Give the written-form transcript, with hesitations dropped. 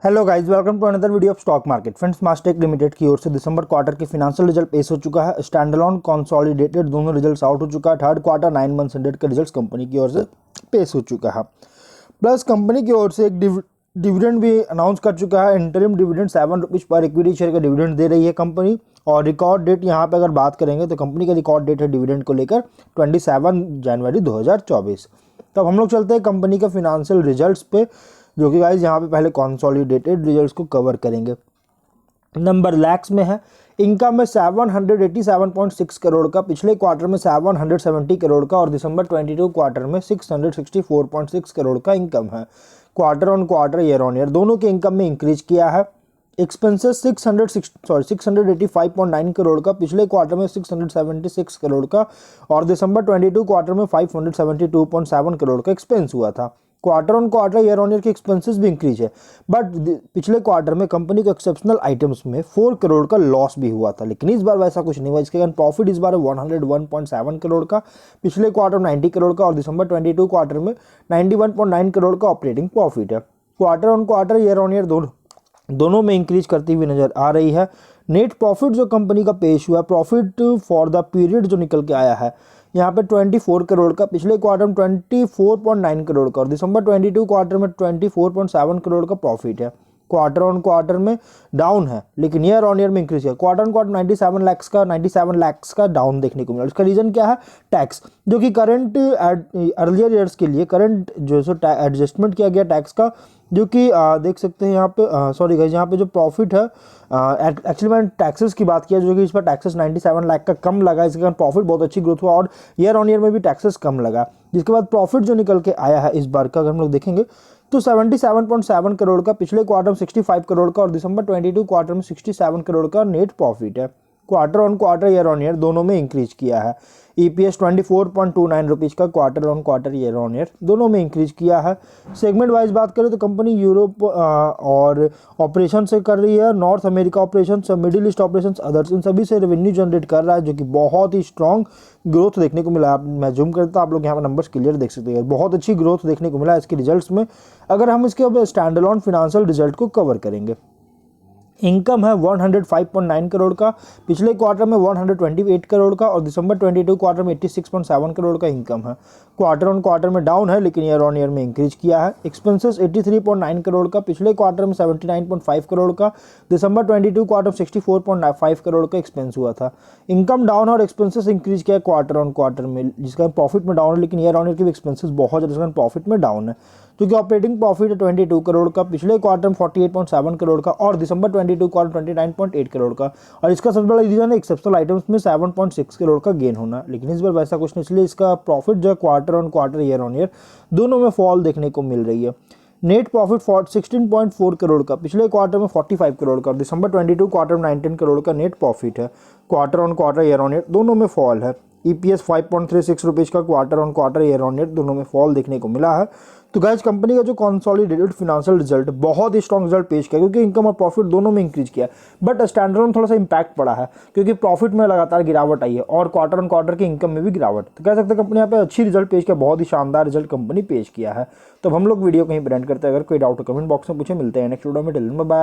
Hello guys, welcome to another video of stock market. Friends, Mastek limited की ओर से December quarter की financial result पेश हो चुका है। स्टैंडअलोन कंसोलिडेटेड दोनों रिजल्ट्स आउट हो चुका है। थर्ड क्वार्टर 9 मंथ्स एंडेड के रिजल्ट्स कंपनी की ओर से पेश हो चुका है। प्लस कंपनी की ओर से एक डिविडेंड भी अनाउंस कर चुका है। इंटरिम डिविडेंड 7 रुपीज़ पर इक्विटी शेयर का डिविडेंड दे रही है कंपनी। और रिकॉर्ड डेट यहाँ पे अगर बात करेंगे तो कंपनी का रिकॉर्ड डेट है डिविडेंड को लेकर 27 जनवरी 2024। तब हम लोग चलते हैं कंपनी का फिनेंशियल रिजल्ट्स पे, जो कि गाइज यहाँ पे पहले कंसोलिडेटेड रिजल्ट्स को कवर करेंगे। नंबर लैक्स में है। इनकम में 787.6 करोड़ का, पिछले क्वार्टर में 770 करोड़ का और दिसंबर 22 क्वार्टर में 664.6 करोड़ का इनकम है। Quarter on quarter, year on year दोनों के इनकम में इंक्रीज किया है। एक्सपेंसेस 685.9 करोड़ का, पिछले क्वार्टर में 676 करोड़ का और दिसंबर 22 क्वार्टर में 572.7 करोड़ का एक्सपेंस हुआ था। Quarter on quarter, year on year के एक्सपेंसेस भी इंक्रीज है, बट पिछले क्वार्टर में कंपनी को एक्सेप्शनल आइटम्स में 4 करोड़ का लॉस भी हुआ था, लेकिन इस बार वैसा कुछ नहीं हुआ। इसके कारण प्रॉफिट इस बार 101.7 करोड़ का, पिछले क्वार्टर 90 करोड़ का और दिसंबर 22 क्वार्टर में 91.9 करोड़ का ऑपरेटिंग प्रॉफिट है। Quarter on quarter, year on year दोनों में इंक्रीज करती हुई नजर आ रही है। नेट प्रॉफिट जो कंपनी का पेश हुआ, प्रॉफिट फॉर द पीरियड जो निकल के आया है यहाँ पे 24 करोड़ का, पिछले क्वार्टर में 24.9 करोड़ का और दिसंबर 22 क्वार्टर में 24.7 करोड़ का प्रॉफिट है। क्वार्टर ऑन क्वार्टर में डाउन है, लेकिन ईयर ऑन ईयर में इंक्रीज है। क्वार्टर ऑन क्वार्टर 97 लाख का डाउन देखने को मिला। इसका रीजन क्या है? टैक्स, जो कि करंट अर्लियर ईयर्स के लिए करंट जो सो एडजस्टमेंट किया गया टैक्स का, जो कि देख सकते हैं यहाँ पे, सॉरी गाइस, यहाँ पे जो प्रॉफिट है, एक्चुअली मैंने टैक्सेस की बात किया, जो कि इस पर टैक्सेस 97 लाख का कम लगा। इसके कारण प्रॉफिट बहुत अच्छी ग्रोथ हुआ और ईयर ऑन ईयर में भी टैक्सेस कम लगा। जिसके बाद प्रॉफिट जो निकल के आया है इस बार का, अगर हम लोग देखेंगे तो 77.7 करोड़ का, पिछले क्वार्टर में 65 करोड़ का और दिसंबर 22 क्वार्टर में 67 करोड़ का नेट प्रॉफिट है। Quarter on quarter, year on year दोनों में इंक्रीज किया है। ईपीएस 24.29 रुपीज़ का quarter on quarter, year on year दोनों में इंक्रीज किया है। सेगमेंट वाइज बात करें तो कंपनी यूरोप और ऑपरेशन से कर रही है, North America operation, middle east operation, others, इन सभी से रेवेन्यू जनरेट कर रहा है, जो कि बहुत ही स्ट्रॉन्ग ग्रोथ देखने को मिला। मैं जूम करता हूं, आप लोग यहाँ पर नंबर्स क्लियर देख सकते हैं। बहुत अच्छी ग्रोथ देखने को मिला इसके रिजल्ट्स में। अगर हम इसके अब स्टैंडअलोन फिनेंशियल रिजल्ट को कवर करेंगे, इनकम है 105.9 करोड़ का, पिछले क्वार्टर में 128 करोड़ का और दिसंबर 22 क्वार्टर में 86.7 करोड़ का इनकम है। क्वार्टर ऑन क्वार्टर में डाउन है, लेकिन ईयर ऑन ईयर में इंक्रीज किया है। एक्सपेंसेस 83.9 करोड़ का, पिछले क्वार्टर में 79.5 करोड़ का, दिसंबर 22 क्वार्टर में 64.5 करोड़ का एक्सपेंस हुआ था। इनकम डाउन है और एक्सपेंसेस इंक्रीज किया है क्वार्टर ऑन क्वार्टर में, जिसका प्रॉफिट में डाउन है, लेकिन ईयर ऑन ईयर के एक्सपेंसेस बहुत ज़्यादा प्रॉफिट में डाउन है। क्योंकि ऑपरेटिंग प्रॉफिट है 22 करोड़ का, पिछले क्वार्टर में 48.7 करोड़ का और दिसंबर 22 क्वार्टर 29.8 करोड़ का। और इसका सबसे बड़ा रीजन है एक्सेप्शनल आइटम्स में 7.6 करोड़ का गेन होना, लेकिन इस बार वैसा कुछ नहीं, इसलिए इसका प्रॉफिट जो है quarter on quarter, year on year दोनों में फॉल देखने को मिल रही है। नेट प्रॉफिट 16.4 करोड़ का, पिछले क्वार्टर में 45 करोड़ का और दिसंबर 22 क्वार्टर में 19 करोड़ का नेट प्रॉफिट है। Quarter on quarter, year on year दोनों में फॉल है। ईपीएस 5.36 रुपीज़ का, quarter on quarter, year on year दोनों में फॉल देखने को मिला है। तो गाइस, कंपनी का जो कंसोलिडेटेड फिनेंशियल रिजल्ट बहुत ही स्ट्रॉन्ग रिजल्ट पेश किया, क्योंकि इनकम और प्रॉफिट दोनों में इंक्रीज किया, बट स्टैंडअलोन थोड़ा सा इंपैक्ट पड़ा है, क्योंकि प्रॉफिट में लगातार गिरावट आई है और क्वार्टर ऑन क्वार्टर की इनकम में भी गिरावट। तो कह सकते हैं कंपनी यहाँ पे अच्छी रिजल्ट पेश किया, बहुत ही शानदार रिजल्ट कंपनी पेश किया है। तो हम लोग वीडियो कहीं पर एंड करते हैं। अगर कोई डाउट हो कमेंट बॉक्स में पूछे। मिलते हैं नेक्स्ट वीडियो में। Till then bye bye.